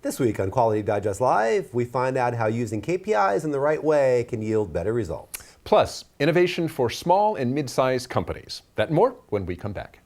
This week on Quality Digest Live, we find out how using KPIs in the right way can yield better results. Plus, innovation for small and mid-sized companies. That and more when we come back.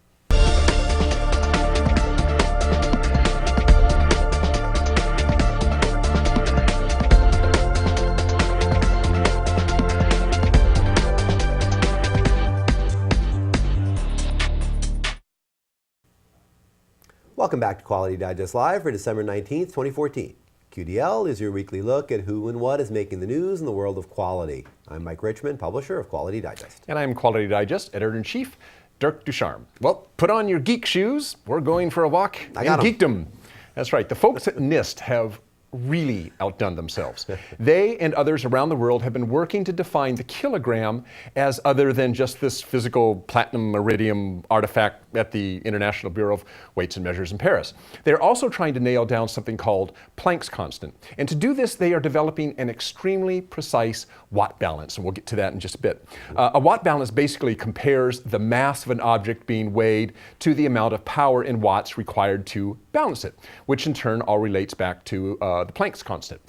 Welcome back to Quality Digest Live for December 19th, 2014. QDL is your weekly look at who and what is making the news in the world of quality. I'm Mike Richmond, publisher of Quality Digest. And I'm Quality Digest Editor-in-Chief, Dirk Ducharme. Well, put on your geek shoes. We're going for a walk in geekdom. That's right. The folks at NIST have really outdone themselves. They and others around the world have been working to define the kilogram as other than just this physical platinum iridium artifact at the International Bureau of Weights and Measures in Paris. They're also trying to nail down something called Planck's constant. And to do this, they are developing an extremely precise watt balance, and we'll get to that in just a bit. A watt balance basically compares the mass of an object being weighed to the amount of power in watts required to balance it, which in turn all relates back to the Planck's constant.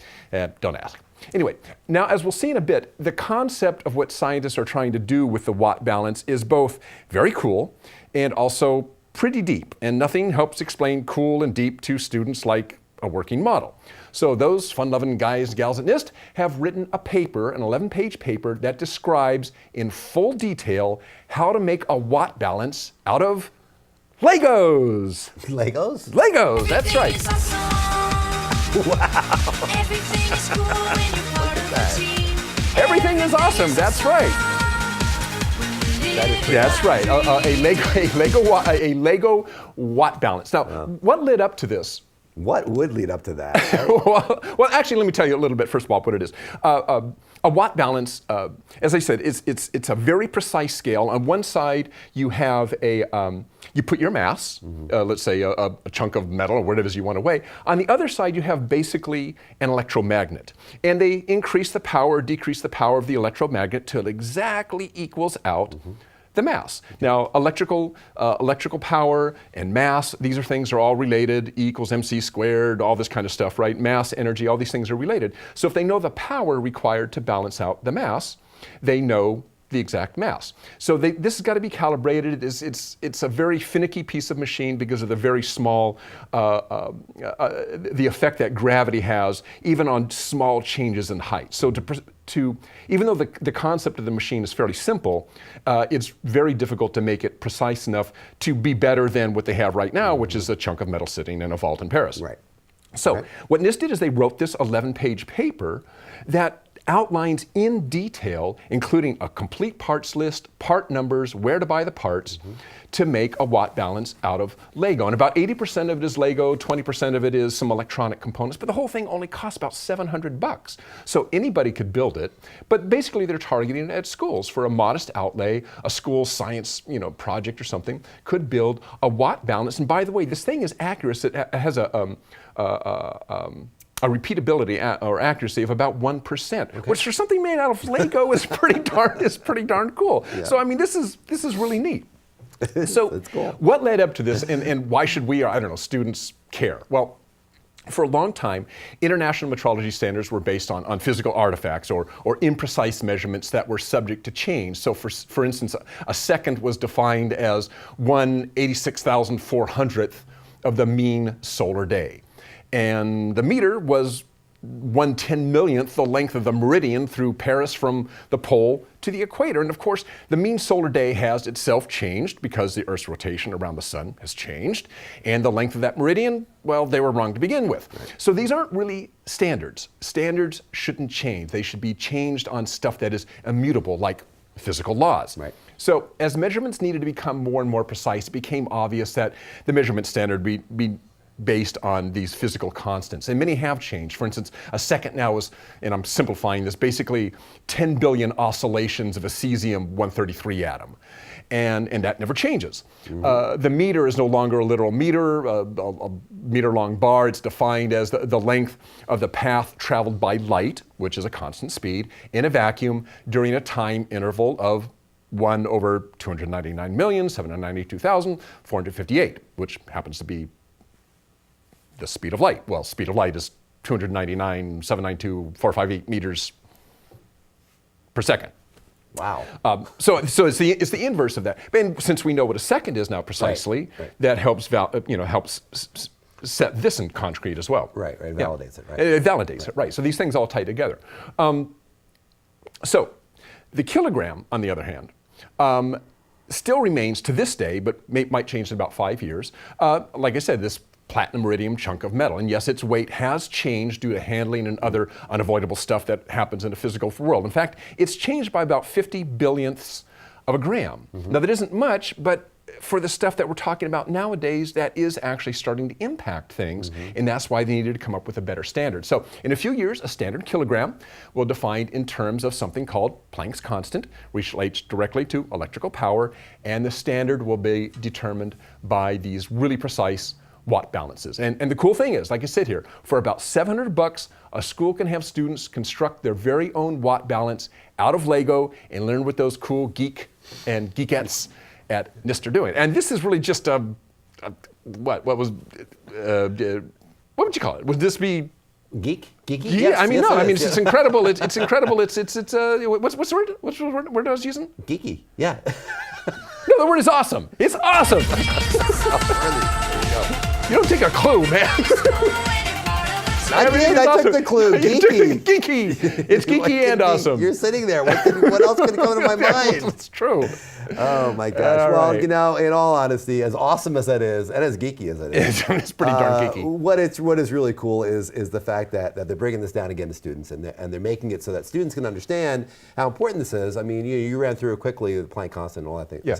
Don't ask. Anyway, now as we'll see in a bit, the concept of what scientists are trying to do with the watt balance is both very cool and also pretty deep, and nothing helps explain cool and deep to students like a working model. So those fun-loving guys and gals at NIST have written a paper, an 11-page paper, that describes in full detail how to make a watt balance out of Legos. Legos? Legos, that's right. Wow. Everything is cool when you're part of the team. Everything is awesome, that's right. That's right, a Lego watt balance. Now, what led up to this? What would lead up to that? well, actually, let me tell you a little bit, first of all, what it is. A watt balance, as I said, it's a very precise scale. On one side, you have you put your mass, let's say a chunk of metal or whatever it is you want to weigh. On the other side, you have basically an electromagnet. And they increase the power, decrease the power of the electromagnet till it exactly equals out the mass. Now, electrical power and mass, these are things are all related. E equals mc squared, all this kind of stuff, right? Mass, energy, all these things are related. So if they know the power required to balance out the mass, they know the exact mass. So this has got to be calibrated. It's a very finicky piece of machine because of the very small, the effect that gravity has even on small changes in height. So even though the concept of the machine is fairly simple, it's very difficult to make it precise enough to be better than what they have right now, which is a chunk of metal sitting in a vault in Paris. Right. So what NIST did is they wrote this 11-page paper that outlines in detail, including a complete parts list, part numbers, where to buy the parts, to make a watt balance out of Lego. And about 80% of it is Lego, 20% of it is some electronic components, but the whole thing only costs about $700. So anybody could build it, but basically they're targeting it at schools for a modest outlay. A school science project or something could build a watt balance. And by the way, this thing is accurate. It has a repeatability or accuracy of about 1%, which for something made out of Lego is pretty darn cool. Yeah. So I mean, this is really neat. So That's cool. What led up to this, and why should we, students care? Well, for a long time, international metrology standards were based on physical artifacts or imprecise measurements that were subject to change. So for instance, a second was defined as 1/86,400th of the mean solar day. And the meter was 1/10,000,000th the length of the meridian through Paris from the pole to the equator. And of course, the mean solar day has itself changed because the Earth's rotation around the sun has changed. And the length of that meridian, well, they were wrong to begin with. So these aren't really standards. Standards shouldn't change. They should be changed on stuff that is immutable, like physical laws. Right. So as measurements needed to become more and more precise, it became obvious that the measurement standard would be based on these physical constants. And many have changed. For instance, a second now is, and I'm simplifying this, basically 10 billion oscillations of a cesium-133 atom. And that never changes. The meter is no longer a literal meter, a meter-long bar. It's defined as the length of the path traveled by light, which is a constant speed, in a vacuum during a time interval of 1/299,792,458, which happens to be the speed of light. Well, speed of light is 299,792,458 meters per second. Wow. So it's the inverse of that. And since we know what a second is now precisely, that helps set this in concrete as well. Right. It validates it. Right. It validates it. Right. So these things all tie together. So the kilogram, on the other hand, still remains to this day, but might change in about 5 years. Like I said, this platinum iridium chunk of metal. And yes, its weight has changed due to handling and other unavoidable stuff that happens in the physical world. In fact, it's changed by about 50 billionths of a gram. Now that isn't much, but for the stuff that we're talking about nowadays, that is actually starting to impact things, and that's why they needed to come up with a better standard. So in a few years, a standard kilogram will define in terms of something called Planck's constant, which relates directly to electrical power, and the standard will be determined by these really precise watt balances. And the cool thing is, like I said here, for about $700, a school can have students construct their very own watt balance out of Lego and learn what those cool geek and geekettes at NIST are doing. And this is really just what would you call it? Would this be geeky? Yeah, Yes, I mean, yes, no, it I mean, is, it's incredible. It's incredible. What's the word? What's the word I was using? Geeky. Yeah. No, the word is awesome. It's awesome. You don't take a clue, man. I took the clue. Geeky. Geeky. It's geeky and awesome. You're sitting there. What else could come to my mind? It's true. Oh my gosh. All Well, right. in all honesty, as awesome as that is, and as geeky as it is, It's pretty darn geeky. What is really cool is the fact that they're bringing this down again to students, and they're making it so that students can understand how important this is. I mean, you ran through it quickly, the Planck constant and all that thing. Yeah.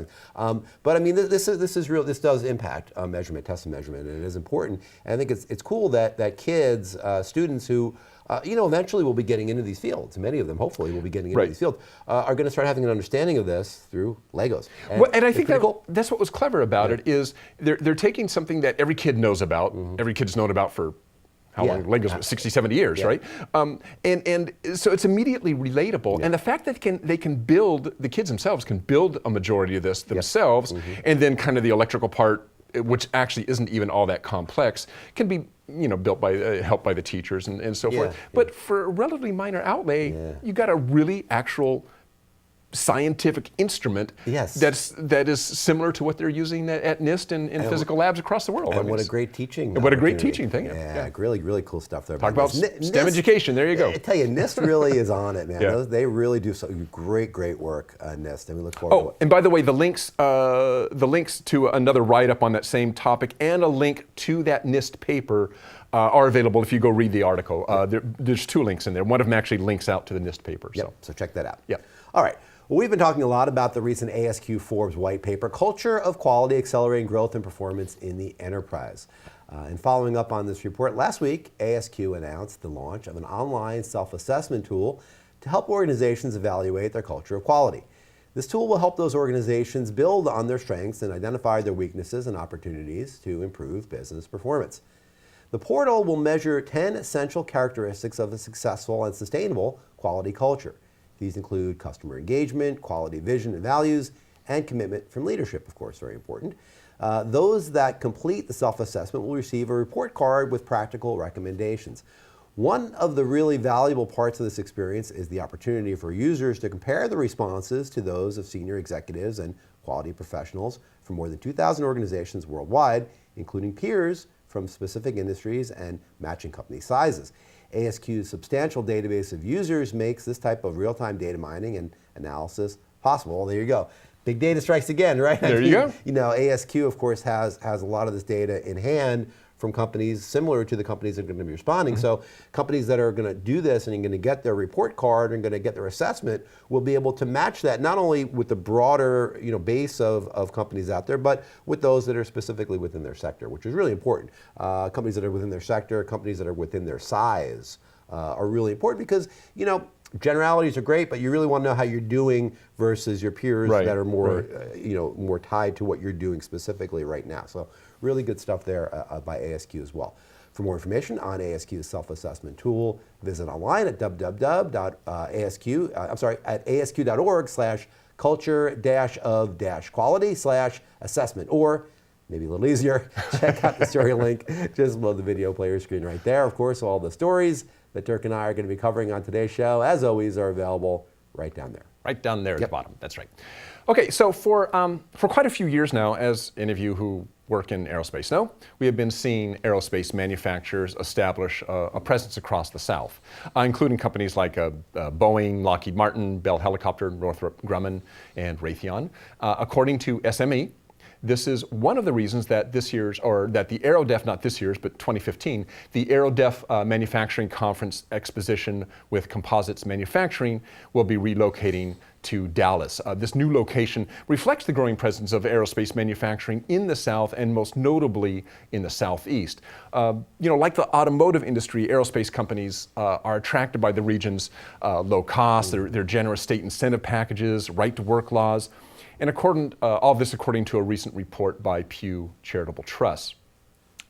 But I mean, this is real. This does impact measurement, test and measurement, and it is important. And I think it's cool that kids, students who eventually will be getting into these fields. Many of them, hopefully, will be getting into these fields. Are going to start having an understanding of this through Legos. And I think that's what was clever about it is they're taking something that every kid knows about. Every kid's known about for how long? Legos, 60, 70 years, right? And so it's immediately relatable. And the fact that they can build, the kids themselves can build a majority of this themselves, and then kind of the electrical part, which actually isn't even all that complex, can be built by helped by the teachers and so forth. But for a relatively minor outlay, you got a really actual scientific instrument that is similar to what they're using at NIST and in physical labs across the world. And what a great teaching. What a great teaching thing. Yeah, really, really cool stuff there. Talk about STEM education. There you go. I tell you, NIST really is on it, man. They really do some great work, NIST, and we look forward to it. And by the way, the links to another write-up on that same topic and a link to that NIST paper are available if you go read the article. There's 2 links in there. One of them actually links out to the NIST paper. So check that out. Yep. All right. Well, we've been talking a lot about the recent ASQ Forbes white paper, Culture of Quality, Accelerating Growth and Performance in the Enterprise. And following up on this report, last week, ASQ announced the launch of an online self-assessment tool to help organizations evaluate their culture of quality. This tool will help those organizations build on their strengths and identify their weaknesses and opportunities to improve business performance. The portal will measure 10 essential characteristics of a successful and sustainable quality culture. These include customer engagement, quality vision and values, and commitment from leadership, of course, very important. Those that complete the self-assessment will receive a report card with practical recommendations. One of the really valuable parts of this experience is the opportunity for users to compare the responses to those of senior executives and quality professionals from more than 2,000 organizations worldwide, including peers from specific industries and matching company sizes. ASQ's substantial database of users makes this type of real-time data mining and analysis possible. Well, there you go. Big data strikes again, right? There you go. ASQ, of course, has a lot of this data in hand from companies similar to the companies that are going to be responding. So companies that are going to do this and are going to get their report card and going to get their assessment will be able to match that not only with the broader base of companies out there, but with those that are specifically within their sector, which is really important. Companies that are within their sector, companies that are within their size are really important because, generalities are great, but you really want to know how you're doing versus your peers that are more, more tied to what you're doing specifically right now. So really good stuff there by ASQ as well. For more information on ASQ's self-assessment tool, visit online at asq.org/culture-of-quality/assessment, or maybe a little easier, check out the story link just below the video player screen right there. Of course, all the stories that Dirk and I are going to be covering on today's show, as always, are available right down there. Right down there at the bottom, that's right. Okay, so for quite a few years now, as any of you who work in aerospace know, we have been seeing aerospace manufacturers establish a presence across the South, including companies like Boeing, Lockheed Martin, Bell Helicopter, Northrop Grumman, and Raytheon. According to SME, this is one of the reasons that this year's, or that the AeroDef, not this year's, but 2015, the AeroDef Manufacturing Conference Exposition with Composites Manufacturing will be relocating to Dallas. This new location reflects the growing presence of aerospace manufacturing in the South and most notably in the Southeast. Like the automotive industry, aerospace companies are attracted by the region's low cost, their generous state incentive packages, right to work laws, and all of this according to a recent report by Pew Charitable Trust.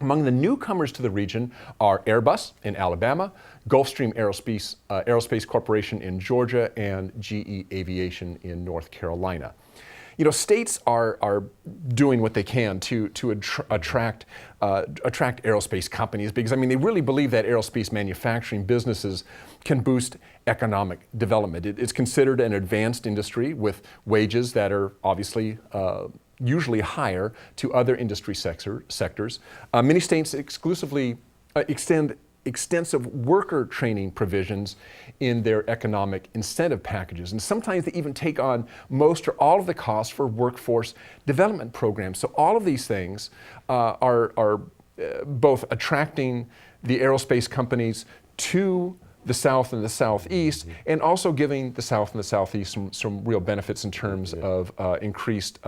Among the newcomers to the region are Airbus in Alabama, Gulfstream Aerospace Corporation in Georgia, and GE Aviation in North Carolina. States are doing what they can to attract aerospace companies because, they really believe that aerospace manufacturing businesses can boost economic development. It's considered an advanced industry with wages that are obviously usually higher to other industry sectors. Many states exclusively extend extensive worker training provisions in their economic incentive packages. And sometimes they even take on most or all of the costs for workforce development programs. So all of these things are both attracting the aerospace companies to the South and the Southeast, and also giving the South and the Southeast some real benefits in terms of increased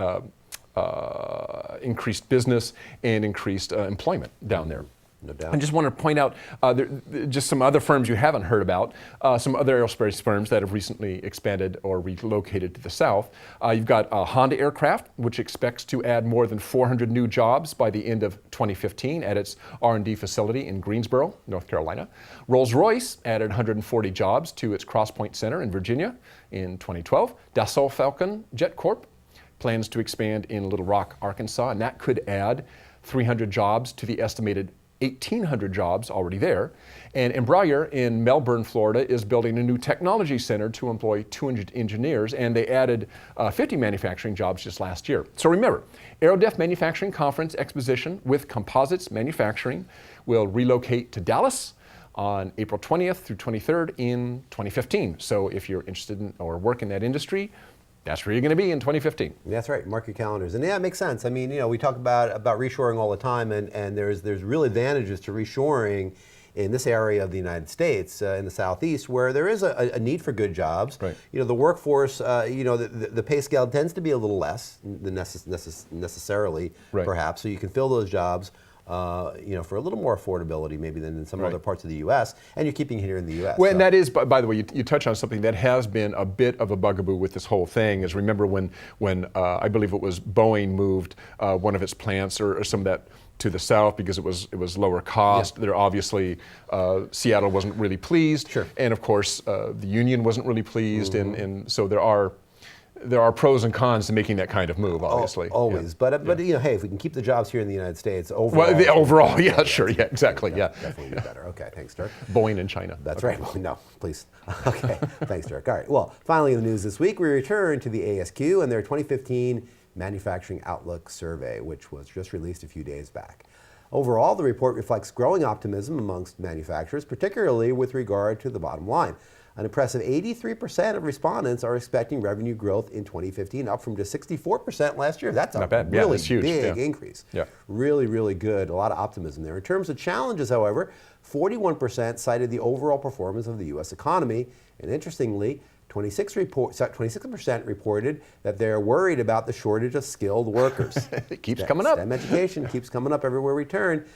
business and increased employment down there. No doubt. I just want to point out just some other firms you haven't heard about, some other aerospace firms that have recently expanded or relocated to the South. You've got Honda Aircraft, which expects to add more than 400 new jobs by the end of 2015 at its R&D facility in Greensboro, North Carolina. Rolls-Royce added 140 jobs to its Cross Point Center in Virginia in 2012. Dassault Falcon Jet Corp plans to expand in Little Rock, Arkansas, and that could add 300 jobs to the estimated 1,800 jobs already there. And Embraer in Melbourne, Florida is building a new technology center to employ 200 engineers, and they added 50 manufacturing jobs just last year. So remember, AeroDef Manufacturing Conference Exposition with Composites Manufacturing will relocate to Dallas on April 20th through 23rd in 2015. So if you're interested in or work in that industry, that's where you're going to be in 2015. That's right. Mark your calendars. And yeah, it makes sense. We talk about reshoring all the time, and there's real advantages to reshoring in this area of the United States, in the Southeast, where there is a need for good jobs. Right. The workforce, the pay scale tends to be a little less than necessarily, right, perhaps, so you can fill those jobs for a little more affordability maybe than in some other parts of the U.S., and you're keeping it here in the U.S. Well, and that is, by the way, you touch on something that has been a bit of a bugaboo with this whole thing. Is remember when I believe it was Boeing moved one of its plants or some of that to the South because it was lower cost. Yeah. There obviously Seattle wasn't really pleased, sure, and of course the union wasn't really pleased, and so there are pros and cons to making that kind of move, obviously. Always, yeah. But hey, if we can keep the jobs here in the United States overall. Well, overall, yeah, sure, yeah, exactly, yeah. Definitely be better. Okay, thanks, Dirk. Boeing in China. That's right. No, please. Okay, thanks, Dirk. All right. Well, finally in the news this week, we return to the ASQ and their 2015 Manufacturing Outlook Survey, which was just released a few days back. Overall, the report reflects growing optimism amongst manufacturers, particularly with regard to the bottom line. An impressive 83% of respondents are expecting revenue growth in 2015, up from just 64% last year. That's a really big increase. Yeah. Really, really good. A lot of optimism there. In terms of challenges, however, 41% cited the overall performance of the U.S. economy. And interestingly, 26% reported that they're worried about the shortage of skilled workers. It keeps coming up. STEM education keeps coming up everywhere we turn.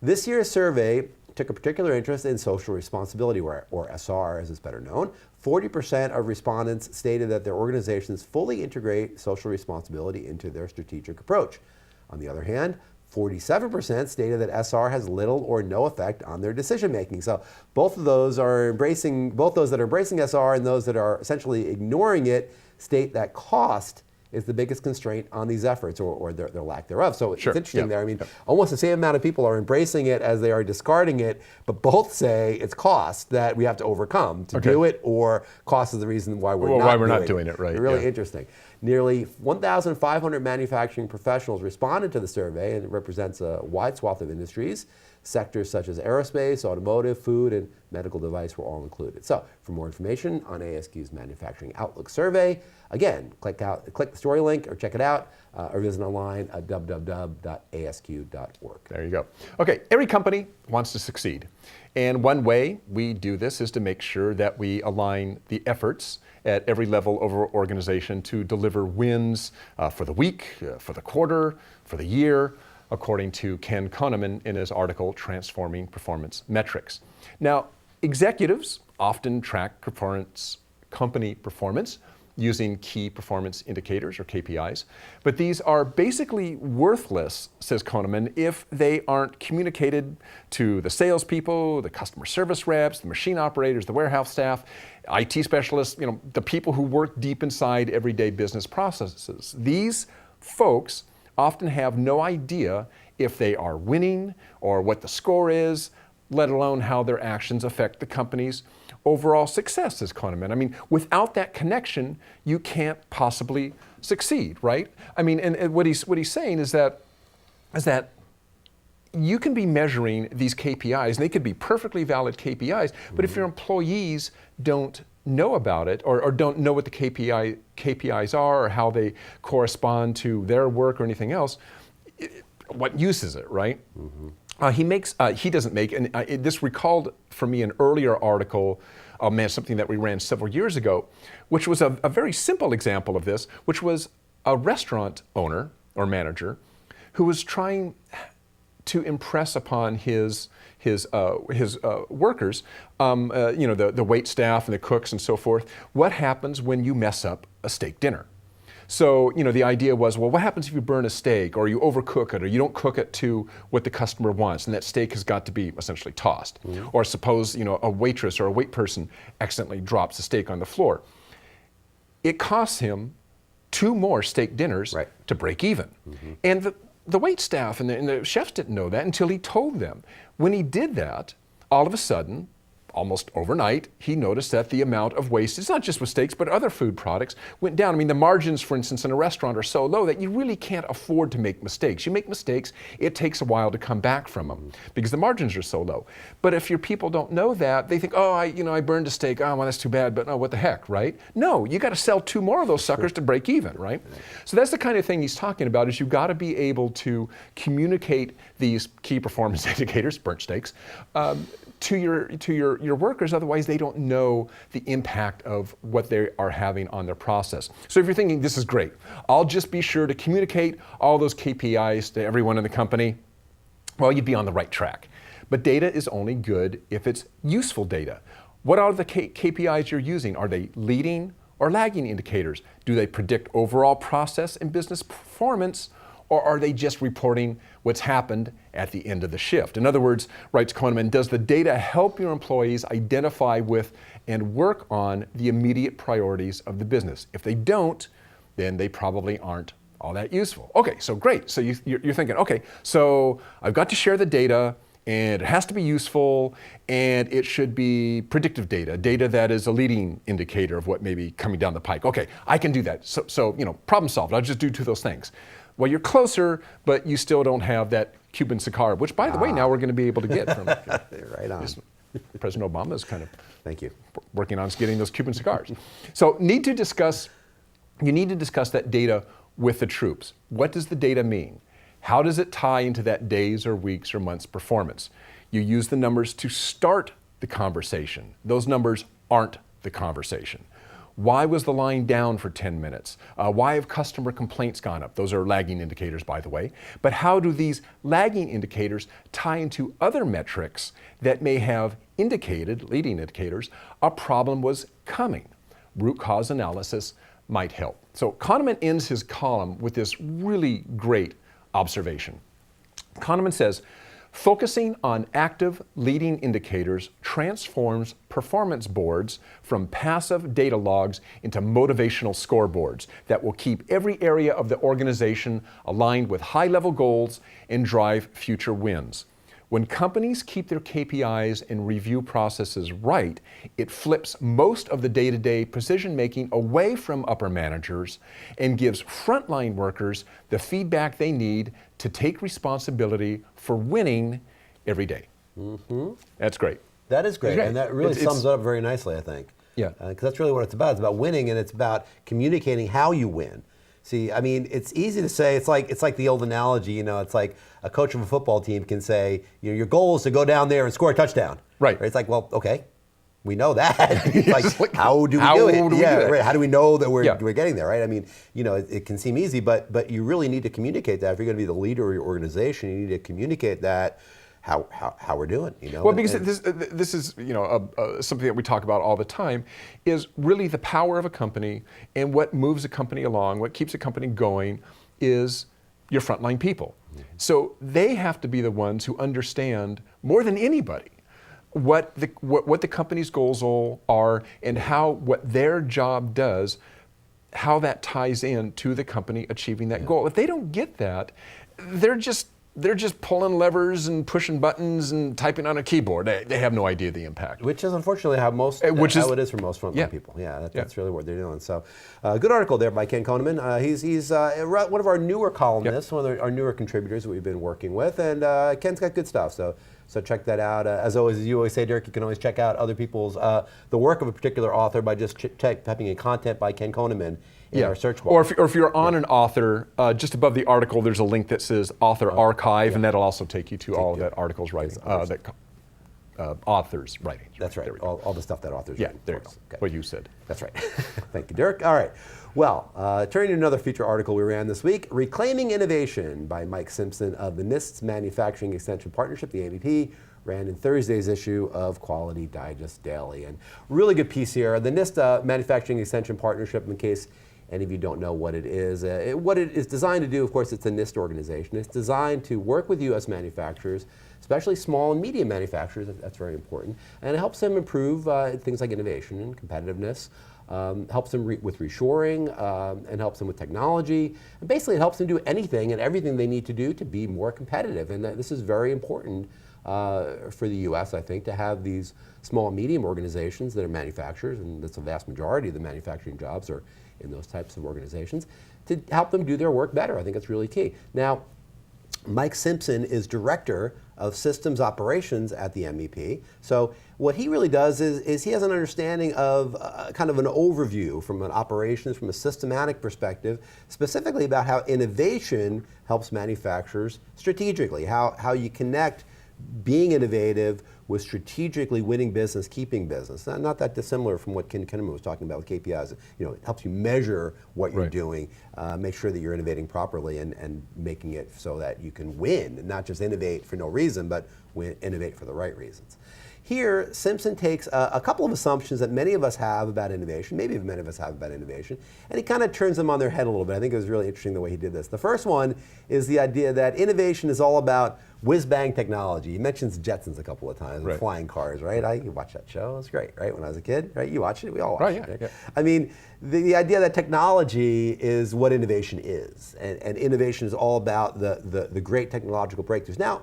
This year's survey took a particular interest in social responsibility, or SR as it's better known. 40% of respondents stated that their organizations fully integrate social responsibility into their strategic approach. On the other hand, 47% stated that SR has little or no effect on their decision making. So both those that are embracing SR and those that are essentially ignoring it state that cost is the biggest constraint on these efforts, or their lack thereof. So Sure. it's interesting Yeah. there. I mean, almost the same amount of people are embracing it as they are discarding it, but both say it's cost that we have to overcome to do it, or cost is the reason why we're not doing it. Right. Really yeah. interesting. Nearly 1,500 manufacturing professionals responded to the survey, and it represents a wide swath of industries. Sectors such as aerospace, automotive, food, and medical device were all included. So, for more information on ASQ's Manufacturing Outlook survey, again, click the story link or check it out, or visit online at www.asq.org. There you go. Okay, every company wants to succeed. And one way we do this is to make sure that we align the efforts at every level of our organization to deliver wins for the week, for the quarter, for the year, according to Ken Koneman in his article, Transforming Performance Metrics. Now, executives often track company performance using key performance indicators, or KPIs, but these are basically worthless, says Koneman, if they aren't communicated to the salespeople, the customer service reps, the machine operators, the warehouse staff, IT specialists, the people who work deep inside everyday business processes. These folks often have no idea if they are winning or what the score is, let alone how their actions affect the company's overall success, says Koneman. I mean, without that connection, you can't possibly succeed, right? I mean, and what he's saying is that you can be measuring these KPIs, and they could be perfectly valid KPIs, but if your employees don't know about it, or don't know what the KPIs are, or how they correspond to their work or anything else, what use is it, right? He doesn't make, and this recalled for me an earlier article, something that we ran several years ago, which was a very simple example of this, which was a restaurant owner or manager who was trying to impress upon his workers, the wait staff and the cooks and so forth, what happens when you mess up a steak dinner. So, the idea was, well, what happens if you burn a steak, or you overcook it, or you don't cook it to what the customer wants, and that steak has got to be essentially tossed. Or suppose, a waitress or a wait person accidentally drops a steak on the floor. It costs him 2 more steak dinners to break even. And the wait staff and the chefs didn't know that until he told them. When he did that, all of a sudden, almost overnight, he noticed that the amount of waste, it's not just with steaks, but other food products, went down. I mean, the margins, for instance, in a restaurant are so low that you really can't afford to make mistakes. You make mistakes, it takes a while to come back from them because the margins are so low. But if your people don't know that, they think, oh, I burned a steak, oh, well, that's too bad, but oh, what the heck, right? No, you got to sell 2 more of those suckers to break even, right? So that's the kind of thing he's talking about, is you've got to be able to communicate these key performance indicators, burnt steaks, to your workers, otherwise they don't know the impact of what they are having on their process. So if you're thinking, this is great, I'll just be sure to communicate all those KPIs to everyone in the company, well, you'd be on the right track. But data is only good if it's useful data. What are the KPIs you're using? Are they leading or lagging indicators? Do they predict overall process and business performance, or are they just reporting what's happened at the end of the shift? In other words, writes Koneman, does the data help your employees identify with and work on the immediate priorities of the business? If they don't, then they probably aren't all that useful. Okay, so great. So you're thinking, okay, so I've got to share the data, and it has to be useful, and it should be predictive data that is a leading indicator of what may be coming down the pike. Okay, I can do that. So problem solved. I'll just do 2 of those things. Well, you're closer, but you still don't have that Cuban cigar, which, by the way, now we're going to be able to get from Right on. President Obama is kind of Thank you. working on getting those Cuban cigars. So you need to discuss that data with the troops. What does the data mean? How does it tie into that days or weeks or months performance? You use the numbers to start the conversation. Those numbers aren't the conversation. Why was the line down for 10 minutes? Why have customer complaints gone up? Those are lagging indicators, by the way. But how do these lagging indicators tie into other metrics that may have indicated, leading indicators, a problem was coming? Root cause analysis might help. So Koneman ends his column with this really great observation. Koneman says, Focusing on active leading indicators transforms performance boards from passive data logs into motivational scoreboards that will keep every area of the organization aligned with high-level goals and drive future wins. When companies keep their KPIs and review processes right, it flips most of the day-to-day decision-making away from upper managers and gives frontline workers the feedback they need to take responsibility for winning every day. That's great. That is great, and that really sums it up very nicely, I think. Yeah. Because that's really what it's about. It's about winning, and it's about communicating how you win. See, I mean, it's easy to say. It's like the old analogy. It's like a coach of a football team can say, your goal is to go down there and score a touchdown. Right. It's like, well, okay, we know that. It's like, how do we do it? Right. How do we know that we're getting there? Right. I mean, it can seem easy, but you really need to communicate that. If you're going to be the leader of your organization, you need to communicate that. How we're doing, Well, because this is something that we talk about all the time, is really the power of a company, and what moves a company along, what keeps a company going, is your frontline people. So they have to be the ones who understand more than anybody what the company's goals are, and how what their job does, how that ties in to the company achieving that goal. If they don't get that, they're just pulling levers and pushing buttons and typing on a keyboard. They have no idea the impact. Which is unfortunately how it is for most frontline people. That's really what they're doing. So, good article there by Ken Koneman. He's one of our newer columnists, one of our newer contributors that we've been working with, and Ken's got good stuff. So check that out. As always, as you always say, Dirk, you can always check out other people's the work of a particular author by just typing in content by Ken Koneman in our search bar. Or if you're on an author, just above the article, there's a link that says Author Archive, and that'll also take you to all of that article's writing, authors' writing. That's right. All the stuff that authors write. There you go. Okay. What you said. That's right. Thank you, Dirk. All right. Well, turning to another feature article we ran this week, Reclaiming Innovation by Mike Simpson of the NIST's Manufacturing Extension Partnership, the MEP, ran in Thursday's issue of Quality Digest Daily. And really good piece here. The NIST Manufacturing Extension Partnership, in case any of you don't know what it is, what it is designed to do, of course, it's a NIST organization. It's designed to work with U.S. manufacturers, especially small and medium manufacturers, that's very important, and it helps them improve things like innovation and competitiveness, helps them with reshoring, and helps them with technology, and basically it helps them do anything and everything they need to do to be more competitive, and this is very important for the U.S., I think, to have these small and medium organizations that are manufacturers, and that's a vast majority of the manufacturing jobs are in those types of organizations, to help them do their work better. I think it's really key. Now, Mike Simpson is Director of Systems Operations at the MEP. So what he really does is he has an understanding of kind of an overview from an operations, from a systematic perspective, specifically about how innovation helps manufacturers strategically, how you connect being innovative with strategically winning business, keeping business. Not that dissimilar from what Ken Koneman was talking about with KPIs. It helps you measure what you're doing, make sure that you're innovating properly and making it so that you can win, not just innovate for no reason, but innovate for the right reasons. Here, Simpson takes a couple of assumptions that many of us have about innovation, maybe many of us have about innovation, and he kind of turns them on their head a little bit. I think it was really interesting the way he did this. The first one is the idea that innovation is all about whiz-bang technology. He mentions Jetsons a couple of times, flying cars, right? I watched that show. It was great, right? When I was a kid, right? You watched it. We all watched it. Right? Yeah. I mean, the idea that technology is what innovation is, and innovation is all about the great technological breakthroughs. Now,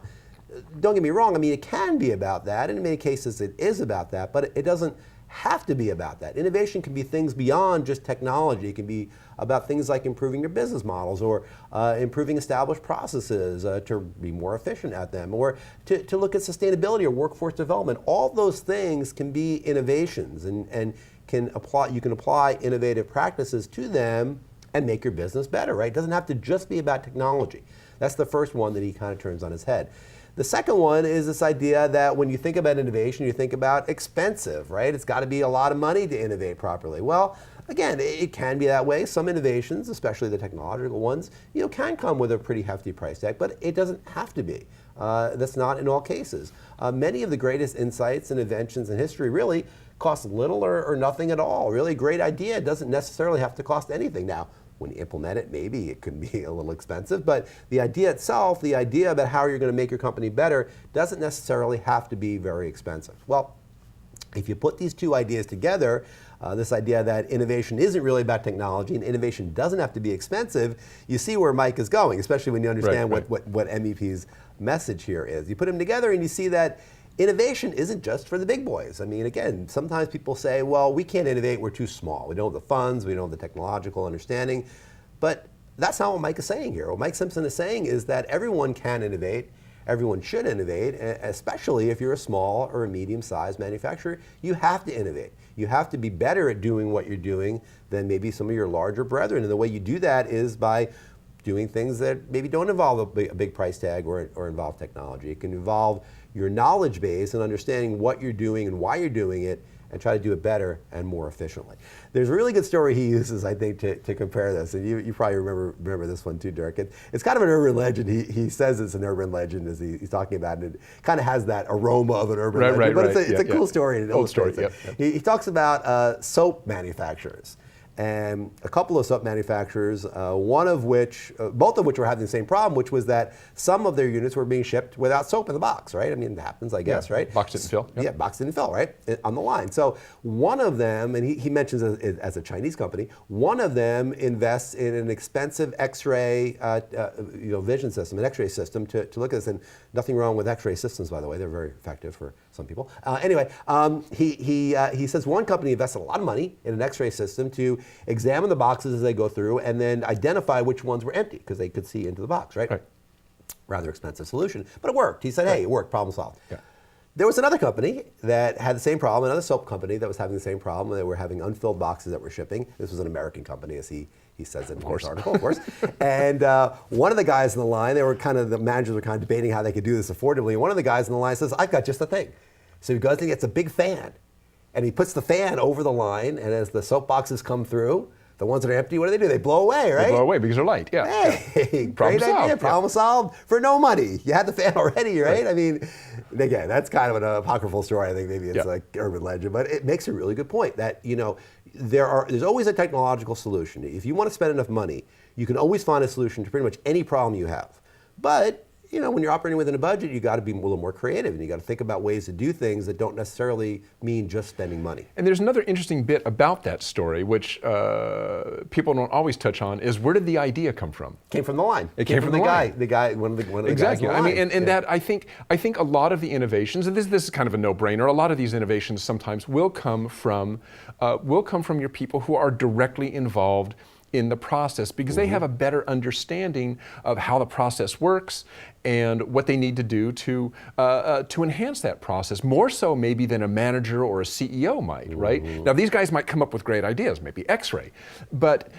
don't get me wrong, I mean, it can be about that, and in many cases it is about that, but it doesn't have to be about that. Innovation can be things beyond just technology. It can be about things like improving your business models, or improving established processes to be more efficient at them, or to look at sustainability or workforce development. All those things can be innovations, and you can apply innovative practices to them and make your business better, right? It doesn't have to just be about technology. That's the first one that he kind of turns on his head. The second one is this idea that when you think about innovation, you think about expensive, right? It's got to be a lot of money to innovate properly. Well, again, it can be that way. Some innovations, especially the technological ones, can come with a pretty hefty price tag, but it doesn't have to be. That's not in all cases. Many of the greatest insights and inventions in history really cost little or nothing at all. Really great idea doesn't necessarily have to cost anything. Now, When you implement it, maybe it could be a little expensive, but the idea itself, the idea about how you're going to make your company better, doesn't necessarily have to be very expensive. Well, if you put these two ideas together, this idea that innovation isn't really about technology and innovation doesn't have to be expensive, you see where Mike is going, especially when you understand what MEP's message here is. You put them together and you see that innovation isn't just for the big boys. I mean, again, sometimes people say, well, we can't innovate, we're too small. We don't have the funds, we don't have the technological understanding. But that's not what Mike is saying here. What Mike Simpson is saying is that everyone can innovate, everyone should innovate, especially if you're a small or a medium-sized manufacturer. You have to innovate. You have to be better at doing what you're doing than maybe some of your larger brethren. And the way you do that is by doing things that maybe don't involve a big price tag or involve technology. It can involve your knowledge base and understanding what you're doing and why you're doing it, and try to do it better and more efficiently. There's a really good story he uses, I think, to compare this, and you probably remember this one too, Dirk. It's kind of an urban legend. He says it's an urban legend as he's talking about it. And it kind of has that aroma of an urban legend, but it's a cool story. And it illustrates it. He talks about soap manufacturers. And a couple of soap manufacturers, both of which were having the same problem, which was that some of their units were being shipped without soap in the box, right? I mean, it happens, I guess, right? Box didn't fill. Yeah, box didn't fill, right? On the line. So one of them, and he mentions it as a Chinese company, one of them invests in an expensive X-ray vision system, an X-ray system to look at this. And nothing wrong with X-ray systems, by the way. They're very effective for some people. He says one company invested a lot of money in an X-ray system to examine the boxes as they go through and then identify which ones were empty because they could see into the box, right? Rather expensive solution, but it worked. He said, hey, it worked, problem solved. Yeah. There was another company that had the same problem, another soap company that was having the same problem. They were having unfilled boxes that were shipping. This was an American company, as he says in his article, of course. And one of the guys in the line, the managers were kind of debating how they could do this affordably. And one of the guys in the line says, I've got just the thing. So he goes and gets a big fan. And he puts the fan over the line, and as the soap boxes come through, the ones that are empty, what do? They blow away, right? They blow away because they're light, yeah. Hey, great idea, problem solved for no money. You had the fan already, right? I mean, again, that's kind of an apocryphal story. I think maybe it's like urban legend, but it makes a really good point that, there's always a technological solution. If you want to spend enough money, you can always find a solution to pretty much any problem you have. But when you're operating within a budget, you got to be a little more creative, and you got to think about ways to do things that don't necessarily mean just spending money. And there's another interesting bit about that story, which people don't always touch on, is where did the idea come from? Came from the line. It came from the guy. The guy, one of the exactly. guys in the line. I mean, that I think a lot of the innovations, and this is kind of a no-brainer. A lot of these innovations sometimes will come from your people who are directly involved in the process because they have a better understanding of how the process works and what they need to do to enhance that process, more so maybe than a manager or a CEO might, right? Now these guys might come up with great ideas, maybe X-ray, but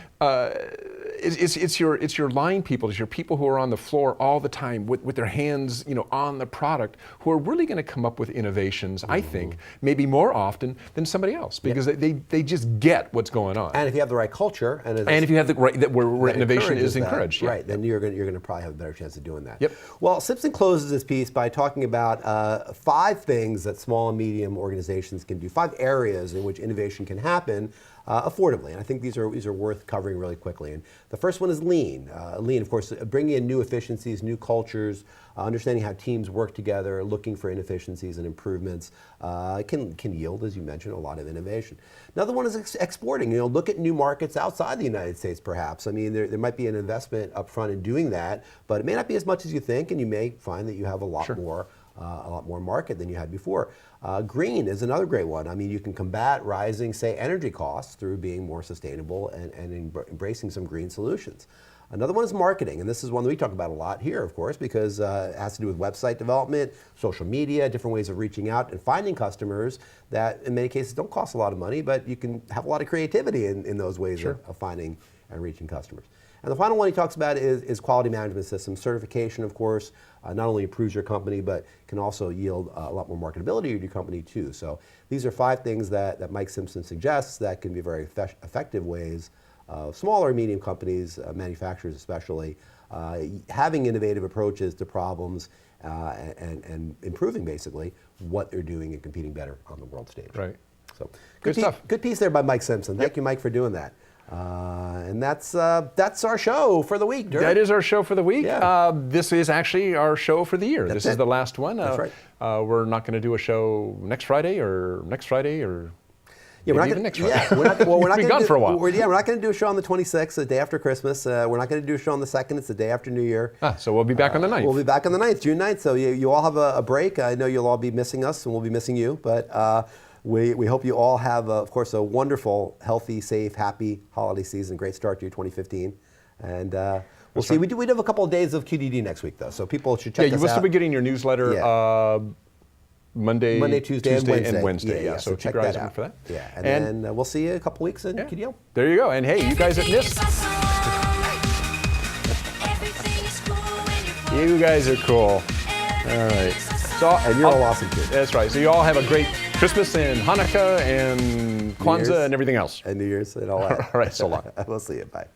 it's your line people, it's your people who are on the floor all the time with their hands on the product who are really going to come up with innovations, I think, maybe more often than somebody else because they just get what's going on. And if you have the right culture and if you have the right where innovation is encouraged, right, then you're going to probably have a better chance of doing that. Yep. Well, Simpson closes this piece by talking about 5 things that small and medium organizations can do, 5 areas in which innovation can happen affordably. And I think these are worth covering really quickly. And the first one is lean. Lean, of course, bringing in new efficiencies, new cultures, understanding how teams work together, looking for inefficiencies and improvements can yield, as you mentioned, a lot of innovation. Another one is exporting. Look at new markets outside the United States, perhaps. I mean, there might be an investment up front in doing that, but it may not be as much as you think, and you may find that you have a lot more market than you had before. Green is another great one. I mean, you can combat rising, say, energy costs through being more sustainable and embracing some green solutions. Another one is marketing, and this is one that we talk about a lot here, of course, because it has to do with website development, social media, different ways of reaching out and finding customers that in many cases don't cost a lot of money, but you can have a lot of creativity in those ways of finding and reaching customers. And the final one he talks about is quality management systems. Certification, of course, not only improves your company, but can also yield a lot more marketability to your company too. So these are 5 things that Mike Simpson suggests that can be very effective ways of smaller and medium companies, manufacturers especially, having innovative approaches to problems and improving basically what they're doing and competing better on the world stage. Right. So good stuff. Good piece there by Mike Simpson. Thank you, Mike, for doing that. And that's our show for the week, Dirk. That is our show for the week. Yeah. This is actually our show for the year. This is it. the last one. That's right. We're not going to do a show next Friday or Yeah, we're not maybe even gonna, next Friday. yeah, we're not, well, we're not We've been gonna gone do, for a while. We're not going to do a show on the 26th, the day after Christmas. We're not going to do a show on the 2nd. It's the day after New Year. So we'll be back on the 9th. We'll be back on the 9th, June 9th. So you all have a break. I know you'll all be missing us, and we'll be missing you. But we hope you all have, of course, a wonderful, healthy, safe, happy holiday season. Great start to your 2015. And we'll see. right. We do have a couple of days of QDD next week, though. So people should check us out. Yeah, you will still be getting your newsletter. Yeah. Monday, Tuesday, and Wednesday. Yeah, so check keep your eyes that open out. for that. Yeah, and then we'll see you in a couple weeks in QDL. There you go. And hey, you guys at NIST, you guys are cool. All right. So, And you're all awesome, too. That's right. So you all have a great Christmas and Hanukkah and Kwanzaa Year's. and everything else. And New Year's and all that. All right, so long. We'll see you. Bye.